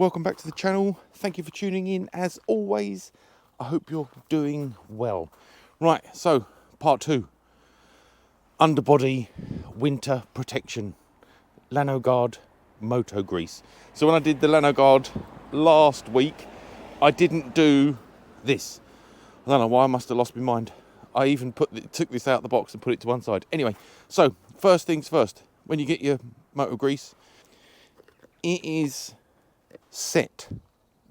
welcome back to the channel. Thank you for tuning in as always. I hope you're doing well. Right, so part 2, underbody winter protection, Lanoguard Moto grease. So when I did the Lanoguard last week, I didn't do this. I don't know why, I must have lost my mind. I even took this out of the box and put it to one side. Anyway, so first things first, when you get your motor grease, it is set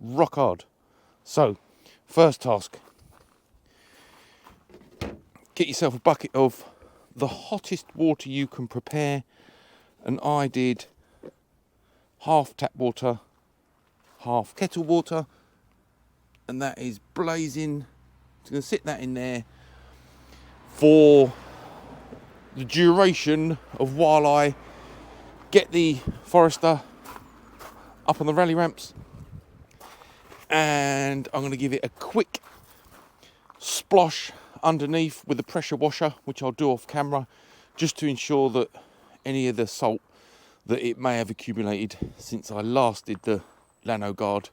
rock hard. So first task, get yourself a bucket of the hottest water you can prepare, and I did half tap water, half kettle water, and that is blazing. It's going to sit that in there for the duration of while I get the Forester up on the rally ramps, and I'm going to give it a quick splosh underneath with a pressure washer, which I'll do off camera, just to ensure that any of the salt that it may have accumulated since I last did the Lanoguard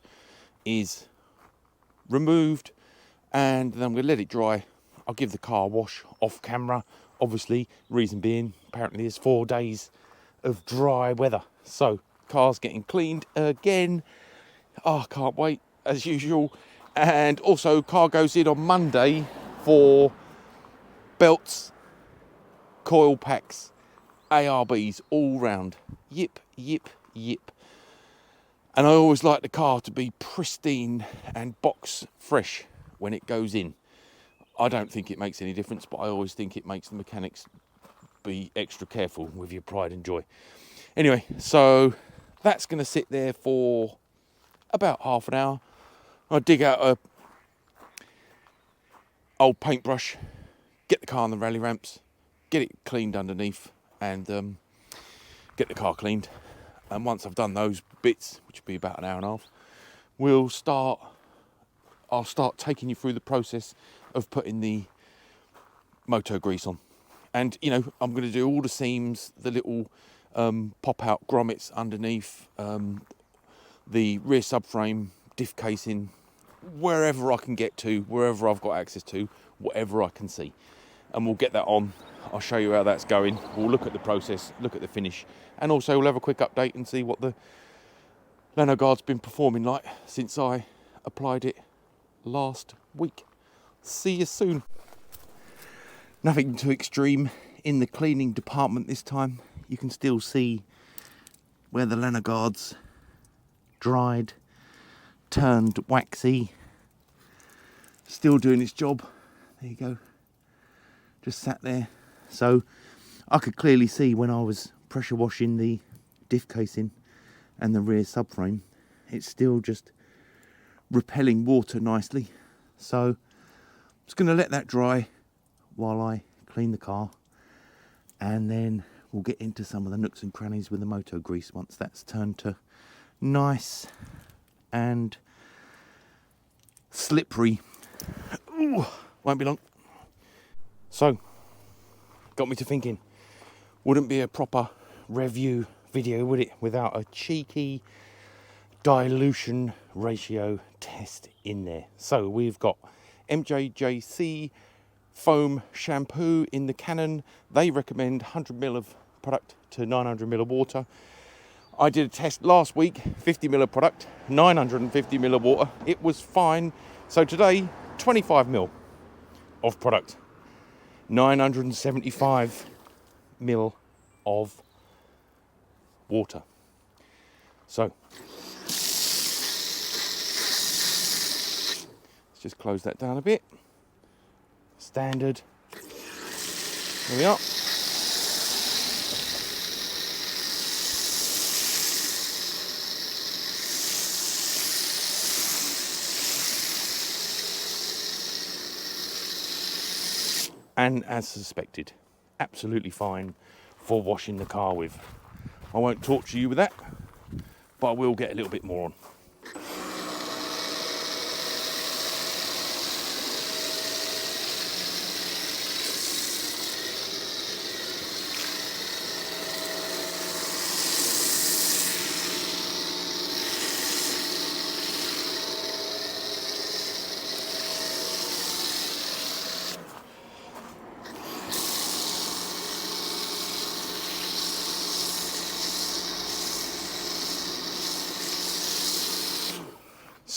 is removed. And then I'm going to let it dry. I'll give the car a wash off camera, obviously, reason being apparently there's 4 days of dry weather, so car's getting cleaned again. I can't wait, as usual. And also, car goes in on Monday for belts, coil packs, ARBs all round. Yip, yip, yip. And I always like the car to be pristine and box fresh when it goes in. I don't think it makes any difference, but I always think it makes the mechanics be extra careful with your pride and joy. Anyway, so that's going to sit there for about half an hour. I dig out a old paintbrush, get the car on the rally ramps, get it cleaned underneath, and get the car cleaned. And once I've done those bits, which will be about an hour and a half, I'll start taking you through the process of putting the Moto grease on. And, you know, I'm going to do all the seams, the little pop-out grommets underneath, the rear subframe, diff casing, wherever I can get to, wherever I've got access to, whatever I can see. And we'll get that on. I'll show you how that's going. We'll look at the process, look at the finish, and also we'll have a quick update and see what the Lanoguard's been performing like since I applied it last week. See you soon. Nothing too extreme in the cleaning department this time. You can still see where the Lanoguard's dried, turned waxy, still doing its job. There you go, just sat there. So I could clearly see when I was pressure washing the diff casing and the rear subframe, it's still just repelling water nicely. So I'm just going to let that dry while I clean the car, and then we'll get into some of the nooks and crannies with the Moto grease once that's turned to nice and slippery. Ooh, won't be long. So, got me to thinking, wouldn't be a proper Rev-You video, would it, without a cheeky dilution ratio test in there. So we've got MJJC foam shampoo in the Canon. They recommend 100ml of product to 900ml of water. I did a test last week, 50ml of product, 950ml of water. It was fine. So today, 25ml of product, 975ml of water. So let's just close that down a bit. Standard. There we are. And as suspected, absolutely fine for washing the car with. I won't torture you with that, but I will get a little bit more on.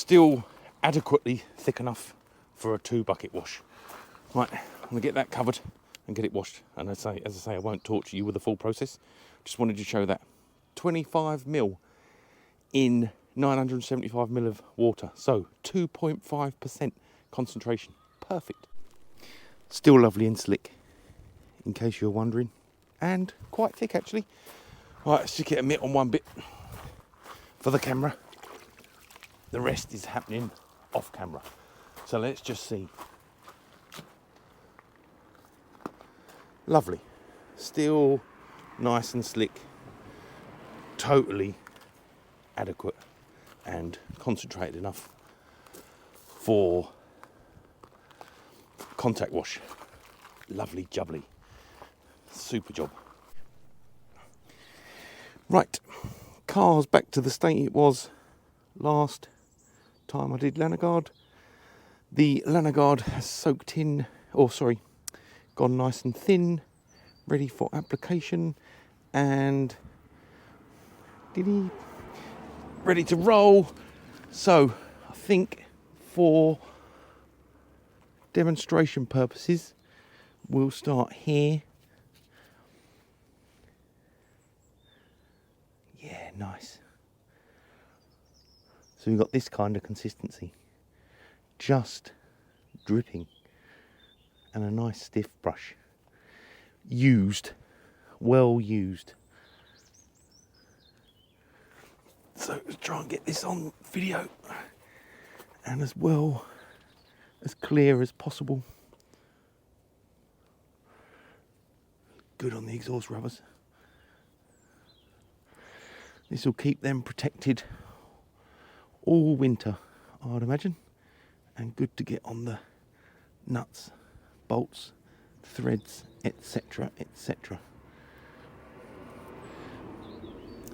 still adequately thick enough for a 2-bucket wash. Right, I'm gonna get that covered and get it washed. And as I say, I won't torture you with the full process. Just wanted to show that 25 ml in 975 ml of water. So 2.5% concentration. Perfect. Still lovely and slick, in case you're wondering. And quite thick actually. Right, let's just get a mitt on one bit for the camera. The rest is happening off camera. So let's just see. Lovely. Still nice and slick. Totally adequate and concentrated enough for contact wash. Lovely jubbly. Super job. Right, car's back to the state it was last time I did Lanoguard. The Lanoguard has soaked in, gone nice and thin, ready for application, and ready to roll. So I think for demonstration purposes, we'll start here. Yeah, nice. So we've got this kind of consistency, just dripping, and a nice stiff brush. Used, well used. So let's try and get this on video and as well as clear as possible. Good on the exhaust rubbers. This will keep them protected all winter, I'd imagine, and good to get on the nuts, bolts, threads, etc., etc.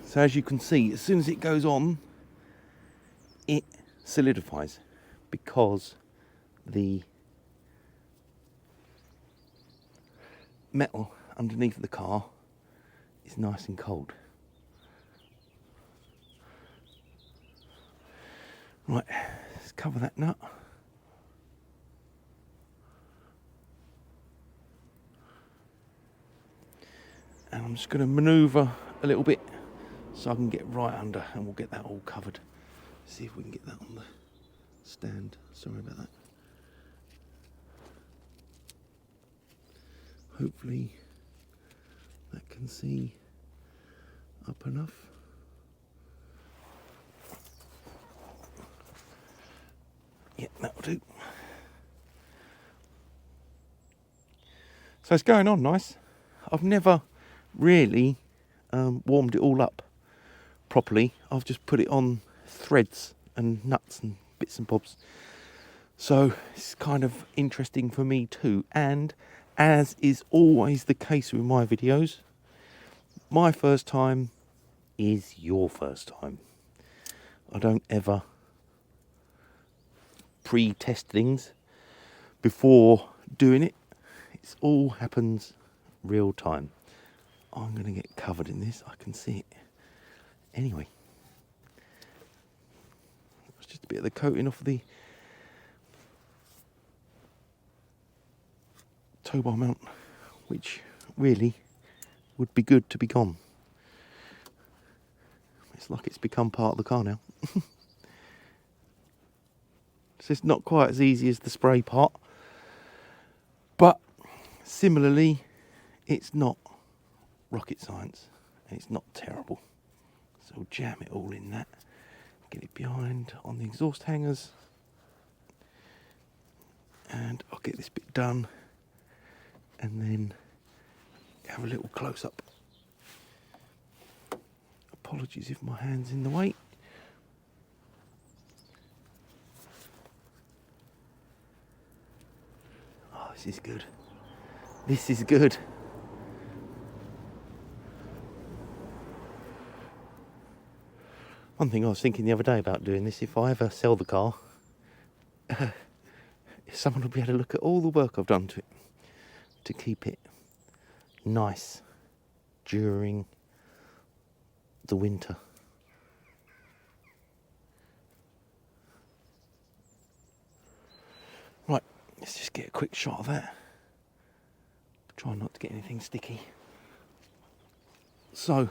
So as you can see, as soon as it goes on, it solidifies because the metal underneath the car is nice and cold. Right, let's cover that nut. And I'm just going to manoeuvre a little bit so I can get right under, and we'll get that all covered. See if we can get that on the stand. Sorry about that. Hopefully that can see up enough. Yeah, that'll do. So it's going on nice. I've never really warmed it all up properly. I've just put it on threads and nuts and bits and bobs. So it's kind of interesting for me too. And as is always the case with my videos, my first time is your first time. I don't ever pre-test things before doing it. It all happens real time. I'm going to get covered in this. I can see it. Anyway, it's just a bit of the coating off the tow bar mount, which really would be good to be gone. It's like it's become part of the car now. So it's not quite as easy as the spray part, but similarly, it's not rocket science, and it's not terrible. So we'll jam it all in that, get it behind on the exhaust hangers, and I'll get this bit done, and then have a little close-up. Apologies if my hand's in the way. Oh, this is good. This is good. One thing I was thinking the other day about doing this, if I ever sell the car, someone will be able to look at all the work I've done to it to keep it nice during the winter. Let's just get a quick shot of that. Try not to get anything sticky. So,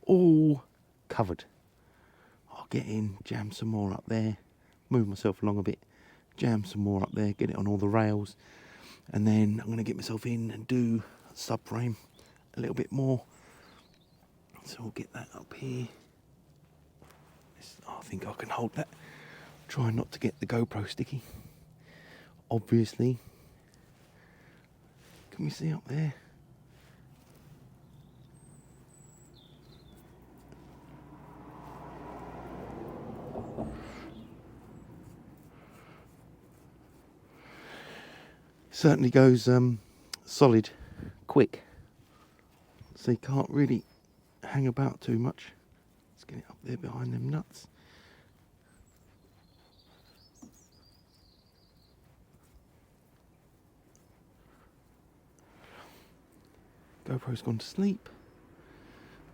all covered. I'll get in, jam some more up there, move myself along a bit, jam some more up there, get it on all the rails, and then I'm going to get myself in and do a subframe a little bit more. So we'll get that up here. I think I can hold that. Try not to get the GoPro sticky. Obviously, can we see up there? Certainly goes solid quick, so you can't really hang about too much. Let's get it up there behind them nuts. GoPro's gone to sleep.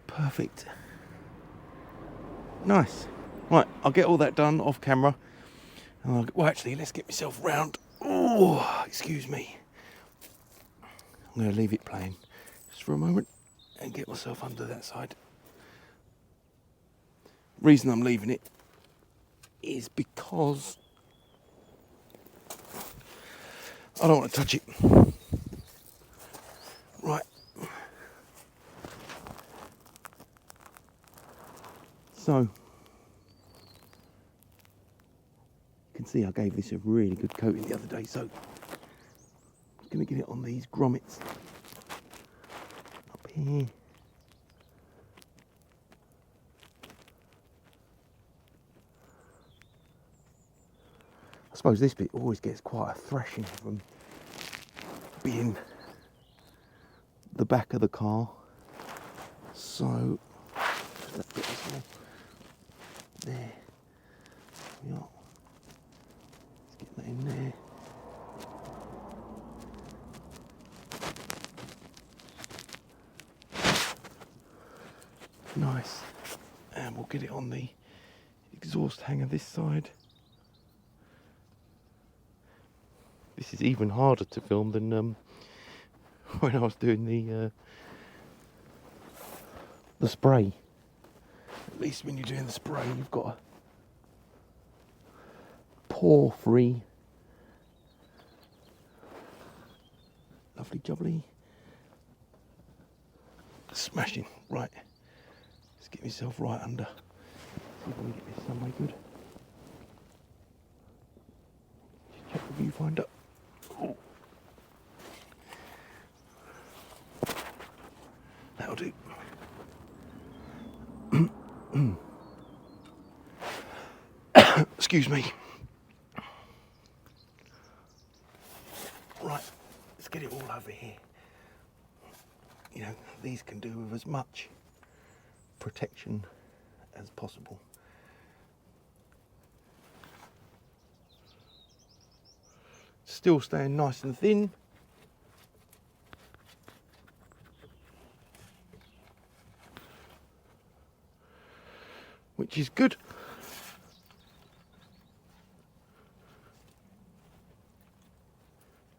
Perfect. Nice. Right, I'll get all that done off camera. Well, actually, let's get myself round. Oh, excuse me. I'm going to leave it playing just for a moment and get myself under that side. Reason I'm leaving it is because I don't want to touch it. Right. So, you can see I gave this a really good coating the other day, so I'm going to get it on these grommets up here. I suppose this bit always gets quite a thrashing from being the back of the car. So, that bit as well. There we are. Let's get that in there. Nice. And we'll get it on the exhaust hanger this side. This is even harder to film than when I was doing the spray. At least when you're doing the spray, you've got a pore-free, lovely jubbly. Smashing. Right, let's get myself right under. See if we can get this some way good. Just check the viewfinder. Oh. That'll do. Excuse me. Right, let's get it all over here. You know, these can do with as much protection as possible. Still staying nice and thin. Which is good.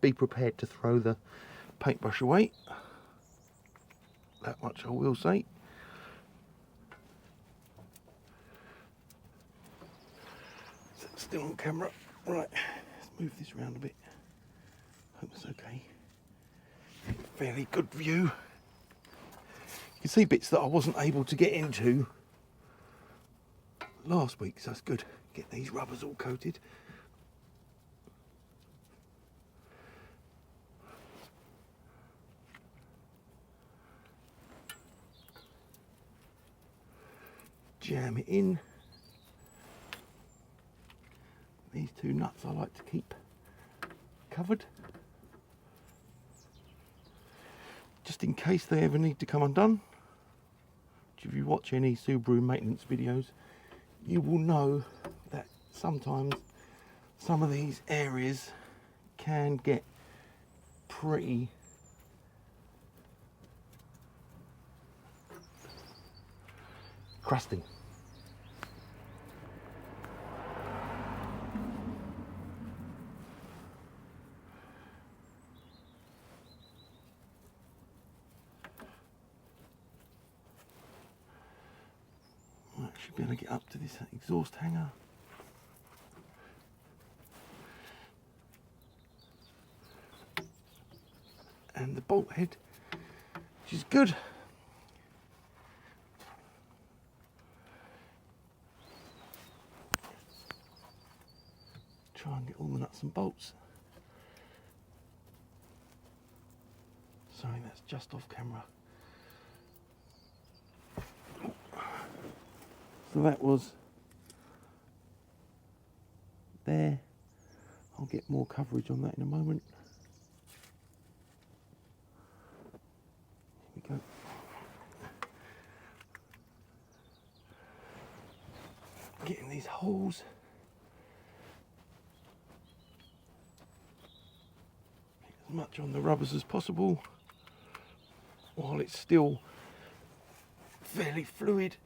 Be prepared to throw the paintbrush away. That much I will say. Still on camera. Right, let's move this around a bit. Hope it's okay. Fairly good view. You can see bits that I wasn't able to get into last week, so that's good. Get these rubbers all coated. Jam it in. These two nuts I like to keep covered, just in case they ever need to come undone. If you watch any Subaru maintenance videos, you will know that sometimes some of these areas can get pretty crusty. be able to get up to this exhaust hanger. And the bolt head, which is good. Try and get all the nuts and bolts. Sorry, that's just off camera. So that was there. I'll get more coverage on that in a moment. Here we go. Getting these holes. As much on the rubbers as possible while it's still fairly fluid.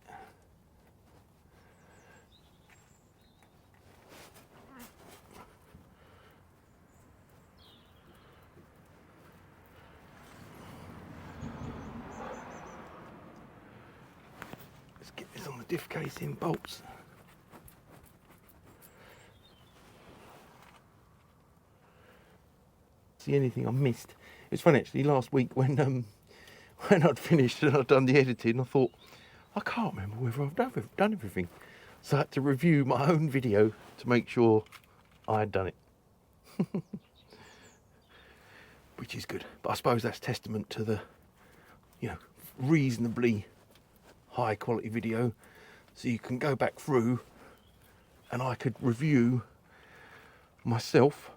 Let's get this on the diff casing bolts. See anything I missed? It's funny actually, last week when I'd finished and I'd done the editing, I thought, I can't remember whether I've done everything. So I had to review my own video to make sure I had done it. Which is good. But I suppose that's testament to the, you know, reasonably high quality video. So you can go back through and I could review myself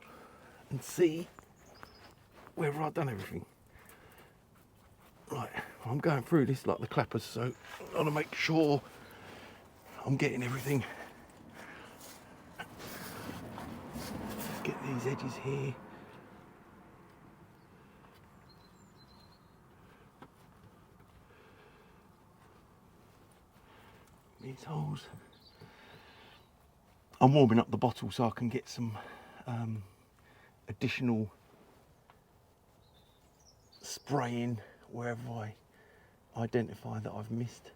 and see whether I've done everything. Right, I'm going through this like the clappers, so I want to make sure I'm getting everything. Get these edges here. These holes. I'm warming up the bottle so I can get some additional spraying wherever I identify that I've missed.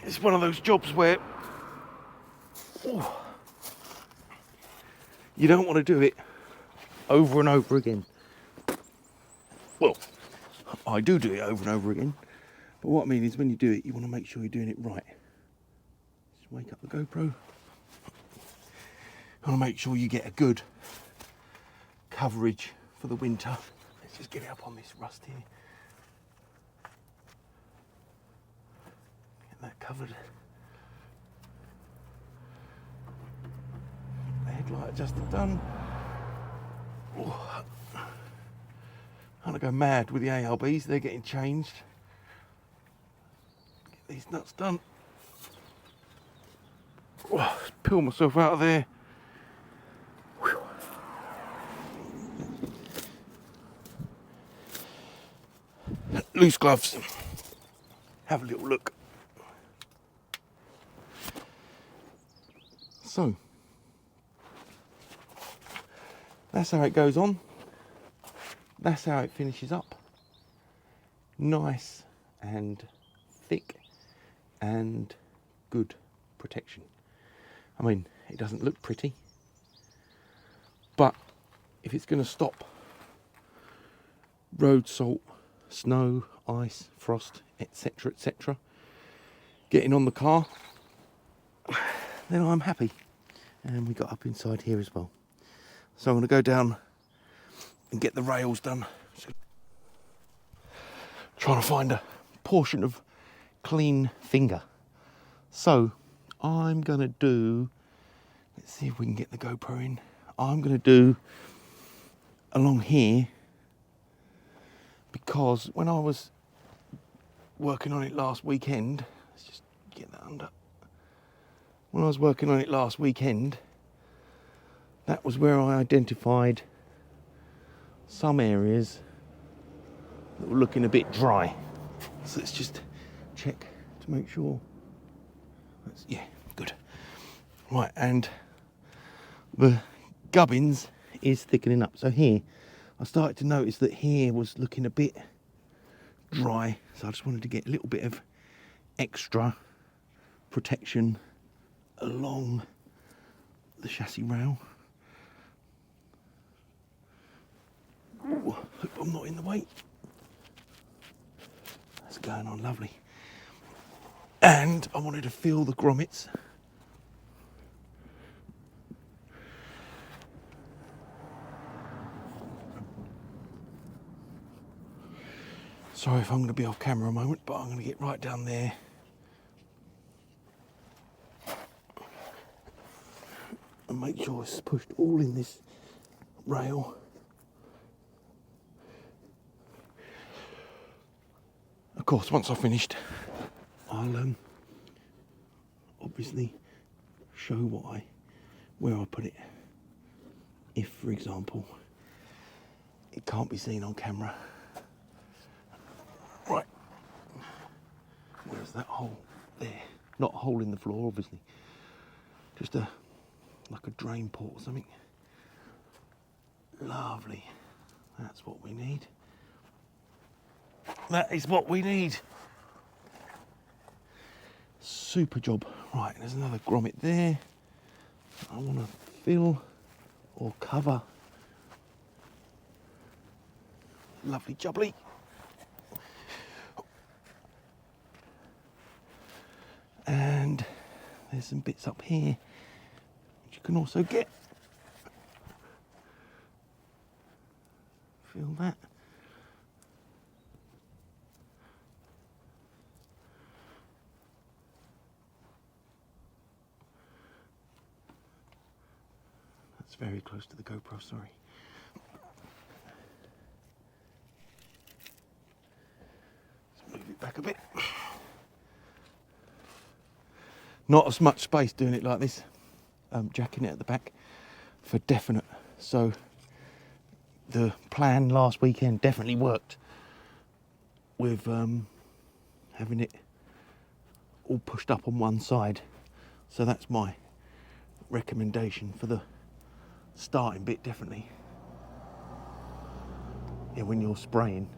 It's one of those jobs where you don't want to do it over and over again. Well, I do it over and over again, but what I mean is when you do it, you want to make sure you're doing it right. Just wake up the GoPro. You want to make sure you get a good coverage for the winter. Let's just get it up on this rust here. Get that covered. The headlight adjuster done. Oh. I'm gonna go mad with the ARBs, they're getting changed. Get these nuts done. Oh, peel myself out of there. Loose gloves. Have a little look. So, that's how it goes on. That's how it finishes up. Nice and thick and good protection. I mean, it doesn't look pretty, but if it's going to stop road salt, snow, ice, frost, etc., etc., getting on the car, then I'm happy. And we got up inside here as well. So I'm going to go down and get the rails done. Trying to find a portion of clean finger. So I'm going to do, let's see if we can get the GoPro in. I'm going to do along here, because when I was working on it last weekend, let's just get that under. When I was working on it last weekend, that was where I identified some areas that were looking a bit dry. So let's just check to make sure. Yeah, good. Right, and the gubbins is thickening up. So here, I started to notice that here was looking a bit dry. So I just wanted to get a little bit of extra protection along the chassis rail. Ooh, hope I'm not in the way. That's going on lovely. And I wanted to feel the grommets. Sorry if I'm going to be off camera a moment, but I'm going to get right down there. And make sure it's pushed all in this rail. Of course, once I've finished, I'll obviously show where I put it. If, for example, it can't be seen on camera. Right, where's that hole? There. Not a hole in the floor, obviously. Just like a drain port or something. Lovely. That's what we need. That is what we need. Super job. Right, there's another grommet there. I want to fill or cover. Lovely jubbly. And there's some bits up here which you can also get. Feel that. That's very close to the GoPro, sorry. Let's move it back a bit. Not as much space doing it like this. Jacking it at the back for definite. So the plan last weekend definitely worked with having it all pushed up on one side. So that's my recommendation for the starting bit, definitely. Yeah, when you're spraying.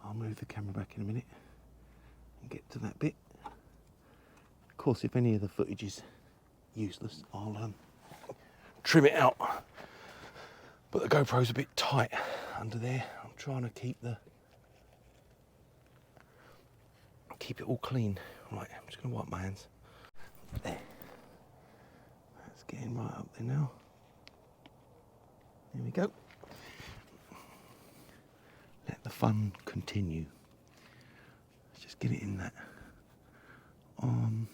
I'll move the camera back in a minute and get to that bit. Of course, if any of the footage is useless, I'll trim it out. But the GoPro's a bit tight under there. I'm trying to keep it all clean. Right, I'm just going to wipe my hands. There. That's getting right up there now. There we go. Let the fun continue. Let's just get it in that arm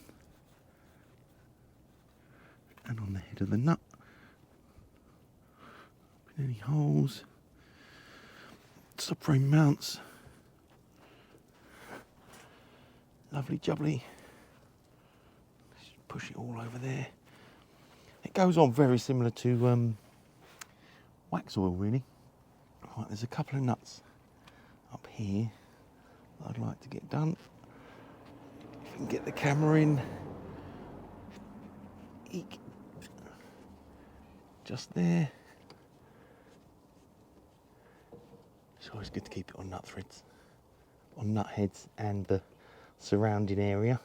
and on the head of the nut. Open any holes. Subframe mounts. Lovely jubbly. Just push it all over there. It goes on very similar to wax oil, really. Right, there's a couple of nuts up here that I'd like to get done. If I can get the camera in. Eek. Just there. It's always good to keep it on nut threads, on nut heads and the surrounding area.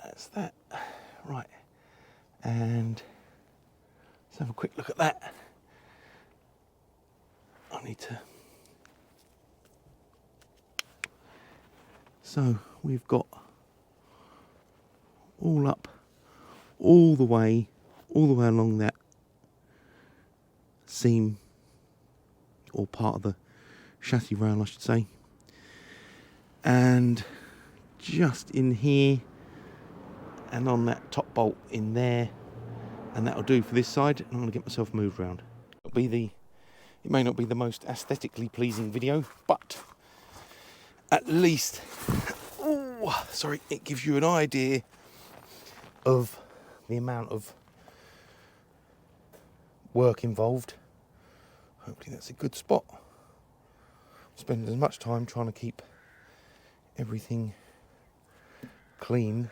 That's that. Right. And let's have a quick look at that. I need to. So we've got all up, all the way along that seam, or part of the chassis rail, I should say. And just in here and on that top bolt in there, and that'll do for this side. And I'm going to get myself moved around. It may not be the most aesthetically pleasing video, but at least, it gives you an idea of the amount of work involved. Hopefully that's a good spot. Spend as much time trying to keep everything clean.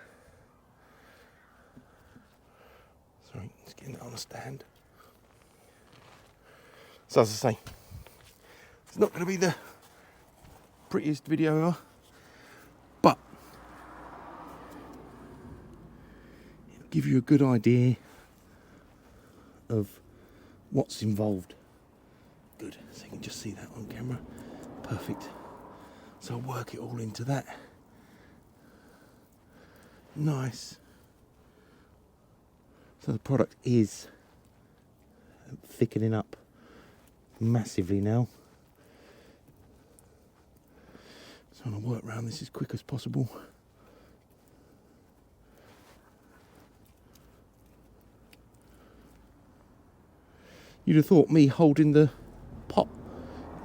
Sorry, just getting it on a stand. So as I say, it's not going to be the prettiest video ever, but it'll give you a good idea of what's involved. Good, so you can just see that on camera. Perfect. So I'll work it all into that. Nice. So the product is thickening up massively now. So I'm going to work around this as quick as possible. You'd have thought me holding the pot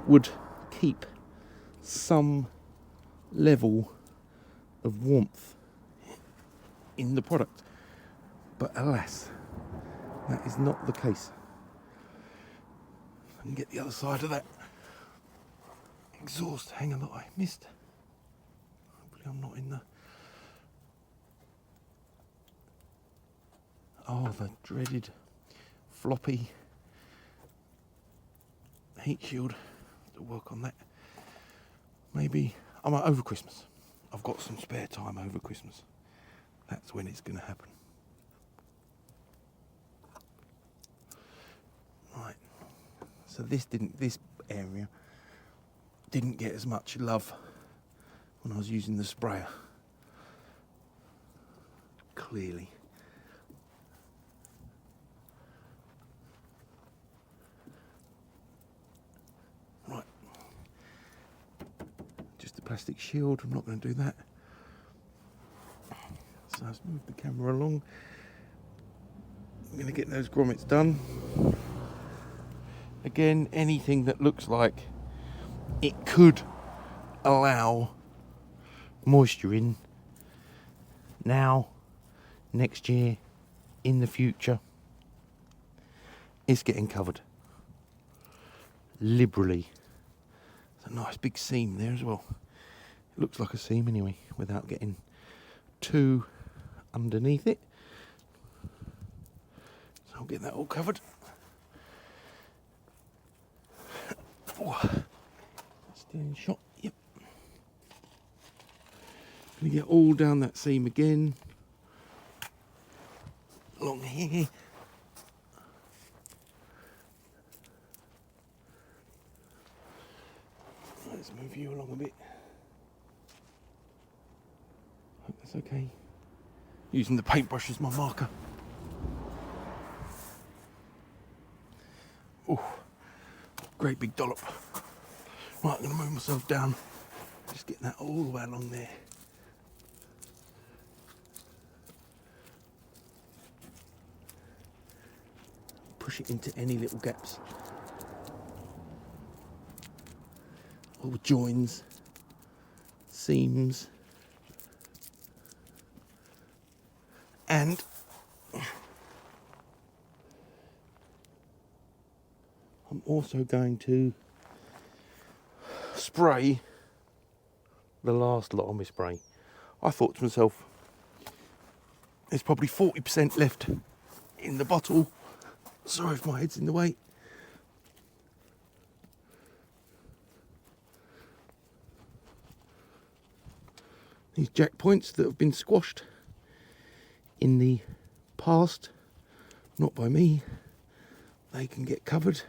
would keep some level of warmth in the product, but alas, that is not the case. I can get the other side of that exhaust hanger that I missed. Hopefully I'm not in the dreaded floppy heat shield. To work on that. Maybe over Christmas. I've got some spare time over Christmas. That's when it's going to happen. Right. So this area didn't get as much love when I was using the sprayer. Clearly. Right. Just a plastic shield, I'm not going to do that. So let's move the camera along. I'm going to get those grommets done. Again, anything that looks like it could allow moisture in now, next year, in the future, is getting covered liberally. There's a nice big seam there as well. It looks like a seam anyway, without getting too underneath it. So I'll get that all covered. Still in shot, yep. Gonna get all down that seam again. Along here. Let's move you along a bit. Hope that's okay. Using the paintbrush as my marker. Oh, great big dollop. Right, I'm going to move myself down. Just getting that all the way along there. Push it into any little gaps. All joins, seams, and I'm also going to spray the last lot of my spray. I thought to myself, there's probably 40% left in the bottle. Sorry if my head's in the way. These jack points that have been squashed in the past, not by me, they can get covered.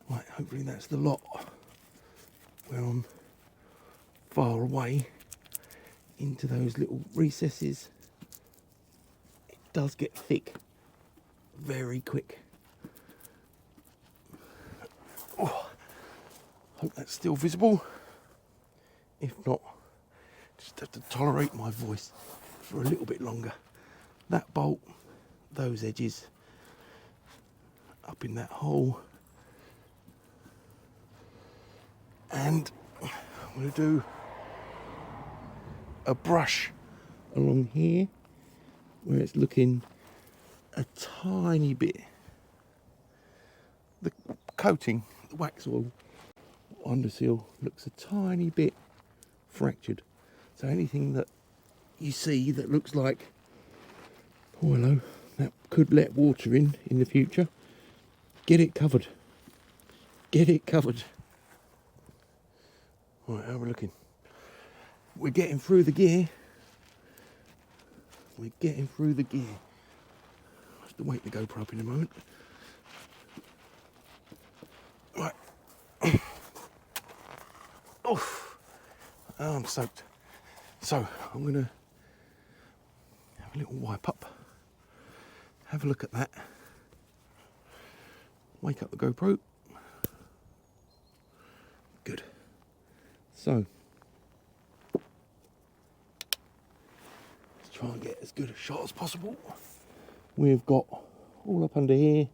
Right, hopefully that's the lot where I'm far away into those little recesses. It does get thick very quick. Oh, hope that's still visible. If not, just have to tolerate my voice for a little bit longer. That bolt, those edges, up in that hole. And I'm going to do a brush along here where it's looking a tiny bit. The coating, the wax oil under seal looks a tiny bit fractured. So anything that you see that looks like, oh hello, that could let water in the future, get it covered. Get it covered. Right, how are we looking? We're getting through the gear. We're getting through the gear. I have to wait the GoPro up in a moment. Right. Oof. Oh, I'm soaked. So I'm going to have a little wipe up. Have a look at that. Wake up the GoPro. Good. So let's try and get as good a shot as possible. We've got all up under here,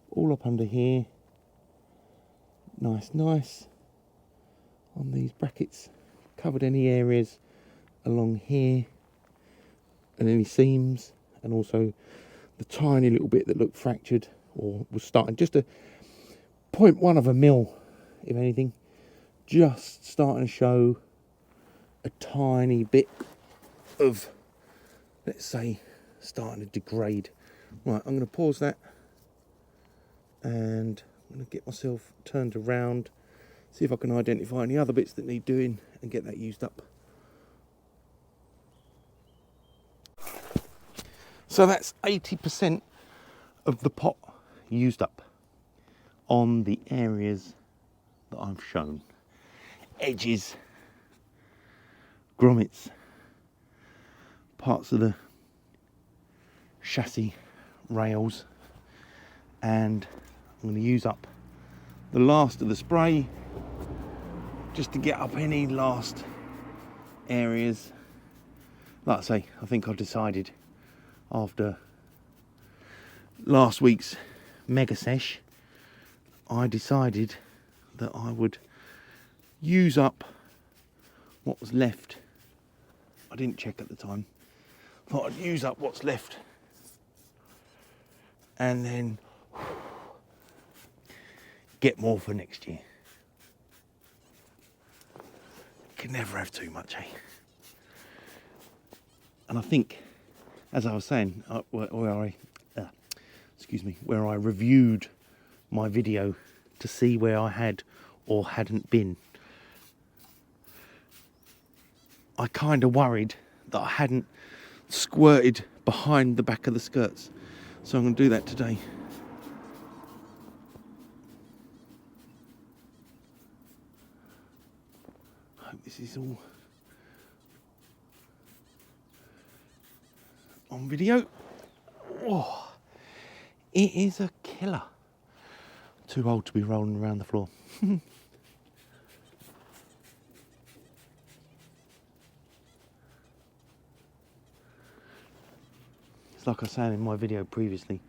all up under here. Nice, nice. On these brackets, covered any areas along here and any seams, and also the tiny little bit that looked fractured or was starting, just a 0.1 of a mil, if anything, just starting to show a tiny bit of, let's say, starting to degrade. Right, I'm going to pause that and I'm going to get myself turned around, see if I can identify any other bits that need doing and get that used up. So that's 80% of the pot used up on the areas that I've shown. Edges, grommets, parts of the chassis rails, and I'm going to use up the last of the spray just to get up any last areas. Like I say, I think I've decided after last week's mega sesh, I decided that I would use up what was left. I didn't check at the time. Thought I'd use up what's left and then get more for next year. Can never have too much, eh? And I think, as I was saying, where I reviewed my video to see where I had or hadn't been, I kind of worried that I hadn't squirted behind the back of the skirts. So I'm going to do that today. I hope this is all on video. Oh, it is a killer. Too old to be rolling around the floor. It's like I said in my video previously.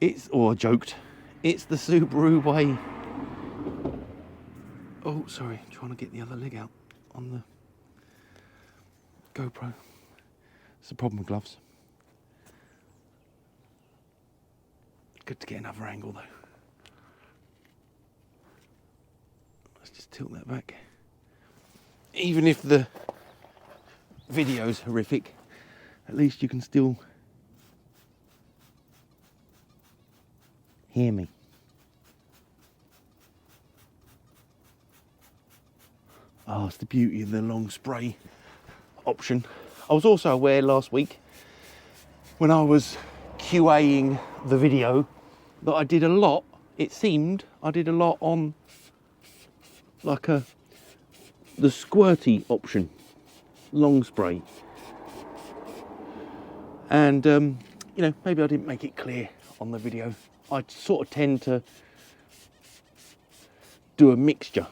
I joked. It's the Subaru way. Oh, sorry, trying to get the other leg out on the GoPro. It's the problem with gloves. Good to get another angle though. Let's just tilt that back. Even if the video's horrific, at least you can still hear me. Oh, it's the beauty of the long spray option. I was also aware last week when I was QAing the video that I did a lot, it seemed, I did a lot on like the squirty option, long spray. And, you know, maybe I didn't make it clear on the video. I sort of tend to do a mixture.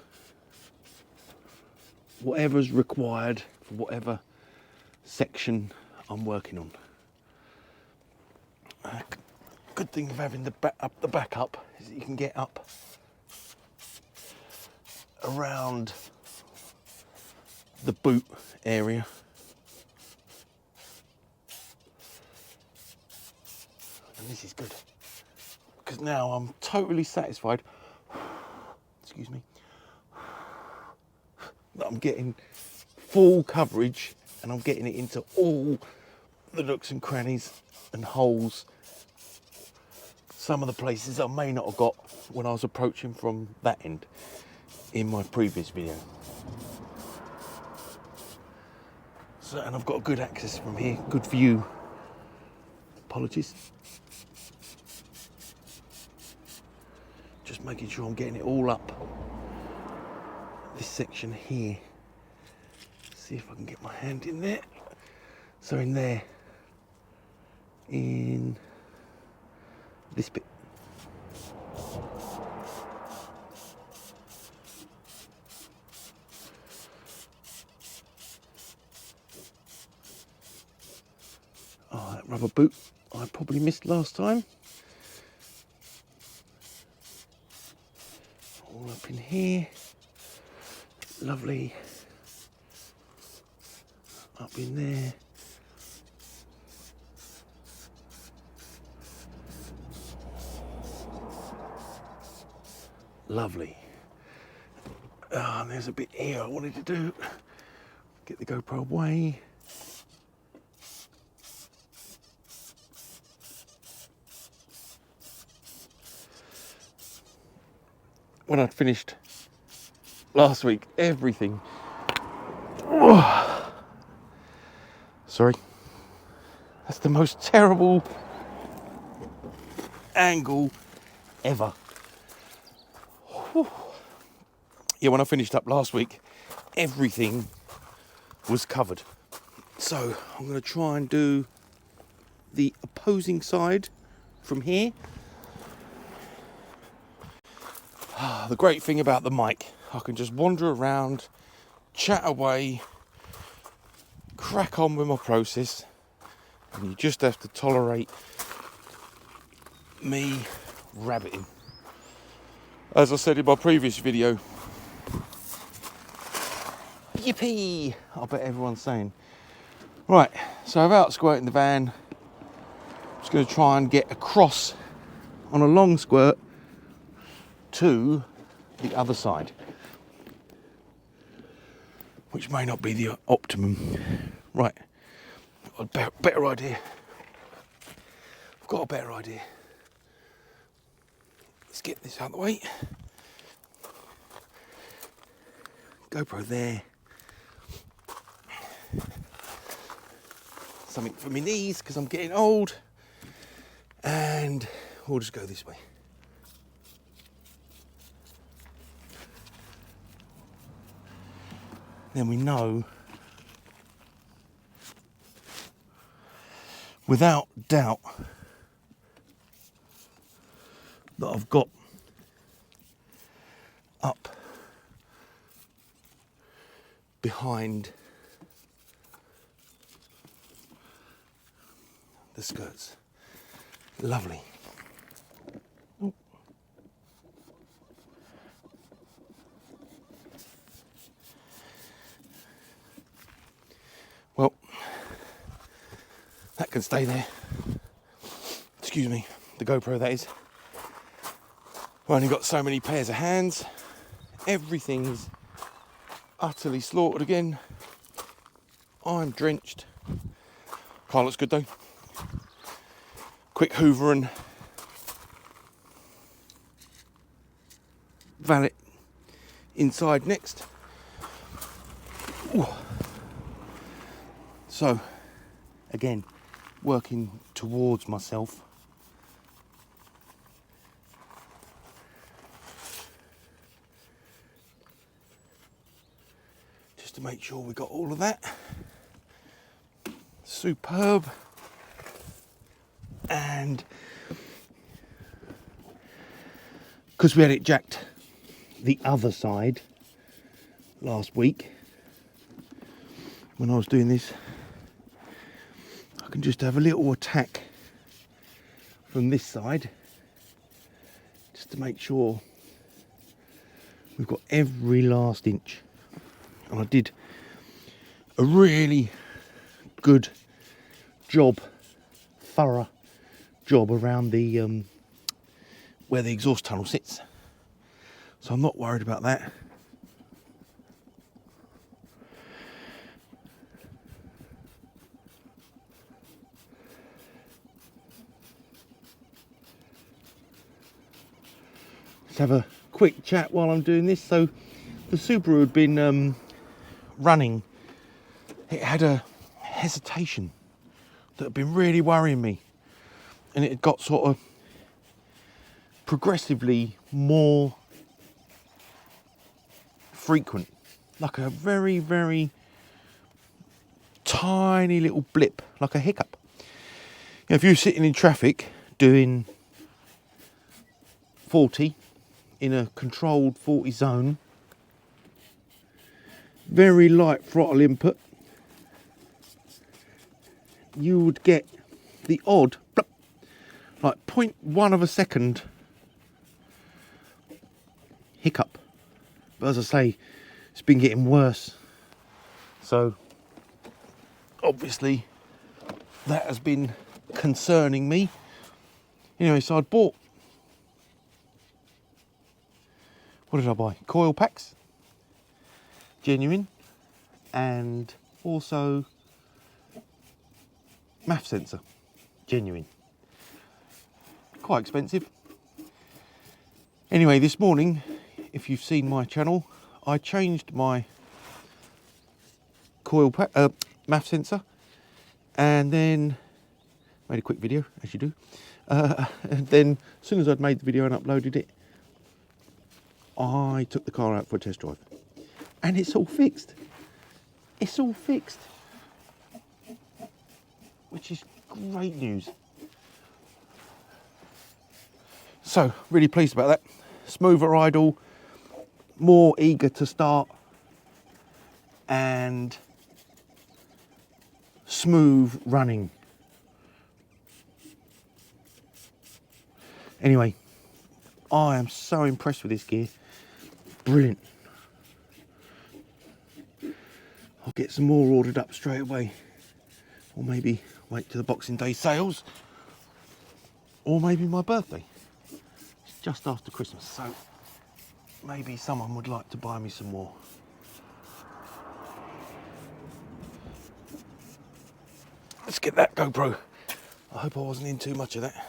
Whatever's required for whatever section I'm working on. Good thing of having the backup is that you can get up around the boot area. And this is good because now I'm totally satisfied. Excuse me. That I'm getting full coverage and I'm getting it into all the nooks and crannies and holes some of the places I may not have got when I was approaching from that end in my previous video. So, and I've got good access from here, good view. Apologies. Just making sure I'm getting it all up. This section here. See if I can get my hand in there. So in there, in this bit. Oh, that rubber boot I probably missed last time. All up in here. Lovely. Up in there. Lovely. And there's a bit here I wanted to do. Get the GoPro away. When I'd finished last week, everything. Oh, sorry. That's the most terrible angle ever. Whew. Yeah, when I finished up last week, everything was covered. So I'm going to try and do the opposing side from here. The great thing about the mic, I can just wander around, chat away, crack on with my process, and you just have to tolerate me rabbiting. As I said in my previous video, yippee, I bet everyone's saying. Right, so without squirting the van, I'm just going to try and get across on a long squirt to the other side, which may not be the optimum. Right, I've got a better idea. I've got a better idea. Let's get this out of the way. GoPro there. Something for my knees because I'm getting old. And we'll just go this way. Then we know, without doubt, that I've got up behind the skirts. Lovely. Ooh. Well, that can stay there. Excuse me, the GoPro that is. I've only got so many pairs of hands. Everything's utterly slaughtered again. I'm drenched. Car looks good though. Quick hoover and valet inside next. Ooh. So, again, working towards myself. Just to make sure we got all of that. Superb. And because we had it jacked the other side last week, when I was doing this, I can just have a little attack from this side just to make sure we've got every last inch. And I did a really good job, thorough job around the where the exhaust tunnel sits, so I'm not worried about that. Let's have a quick chat while I'm doing this. So the Subaru had been running. It had a hesitation that had been really worrying me, and it had got sort of progressively more frequent, like a very, very tiny little blip, like a hiccup. You know, if you're sitting in traffic doing 40 in a controlled 40 zone, very light throttle input, you would get the odd, like 0.1 of a second hiccup. But as I say, it's been getting worse. So obviously that has been concerning me. Anyway, so I'd bought, what did I buy? Coil packs, genuine, and also MAF sensor, genuine. Quite expensive. Anyway, this morning, if you've seen my channel, I changed my coil pack, MAF sensor, and then made a quick video, as you do. And then, as soon as I'd made the video and uploaded it, I took the car out for a test drive, and it's all fixed. It's all fixed, which is great news. So, really pleased about that. Smoother idle, more eager to start, and smooth running. Anyway, I am so impressed with this gear. Brilliant. I'll get some more ordered up straight away, or maybe wait to the Boxing Day sales, or maybe my birthday. It's just after Christmas, so maybe someone would like to buy me some more. Let's get that GoPro. I hope I wasn't in too much of that.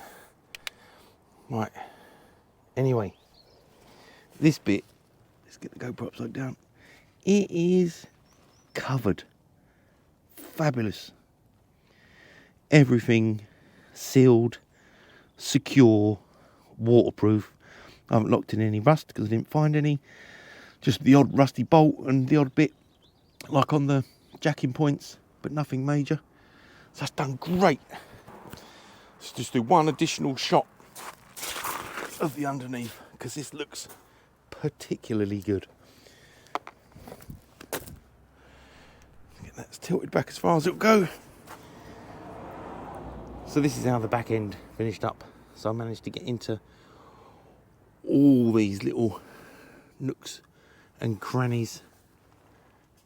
Right, anyway, this bit, let's get the GoPro upside down. It is covered. Fabulous. Everything sealed, secure, waterproof. I haven't locked in any rust because I didn't find any. Just the odd rusty bolt and the odd bit, like on the jacking points, but nothing major. So that's done great. Let's just do one additional shot of the underneath, because this looks particularly good. Get that tilted back as far as it'll go. So this is how the back end finished up. So I managed to get into all these little nooks and crannies,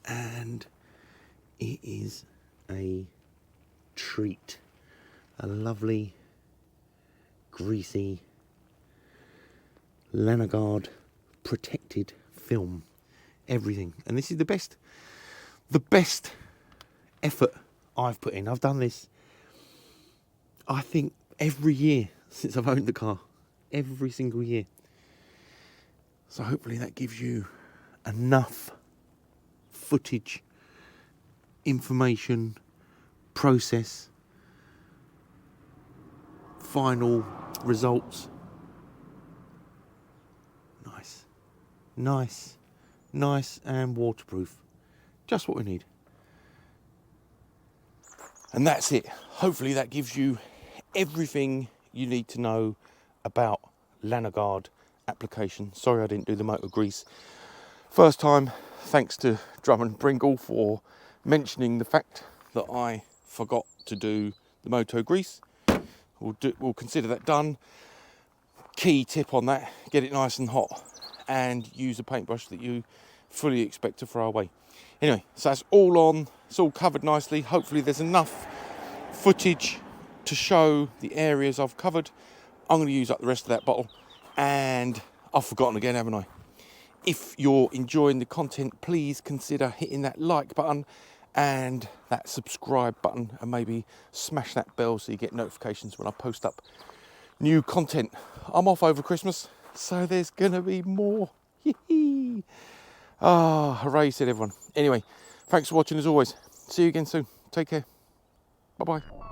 and it is a treat. A lovely, greasy Lanoguard protected film. Everything. And this is the best effort I've put in. I've done this, I think, every year since I've owned the car. Every single year. So hopefully that gives you enough footage, information, process, final results. Nice and waterproof. Just what we need. And that's it. Hopefully that gives you everything you need to know about Lanoguard application. Sorry I didn't do the motor grease first time. Thanks to Drummond Bringle for mentioning the fact that I forgot to do the Moto grease. We'll consider that done. Key tip on that, get it nice and hot and use a paintbrush that you fully expect to throw away. Anyway, so that's all on, it's all covered nicely. Hopefully there's enough footage to show the areas I've covered. I'm going to use up the rest of that bottle, and I've forgotten again, haven't I? If you're enjoying the content, please consider hitting that like button and that subscribe button, and maybe smash that bell so you get notifications when I post up new content. I'm off over Christmas, So there's going to be more. Ah, hooray, said everyone. Anyway, thanks for watching as always. See you again soon. Take care. Bye-bye.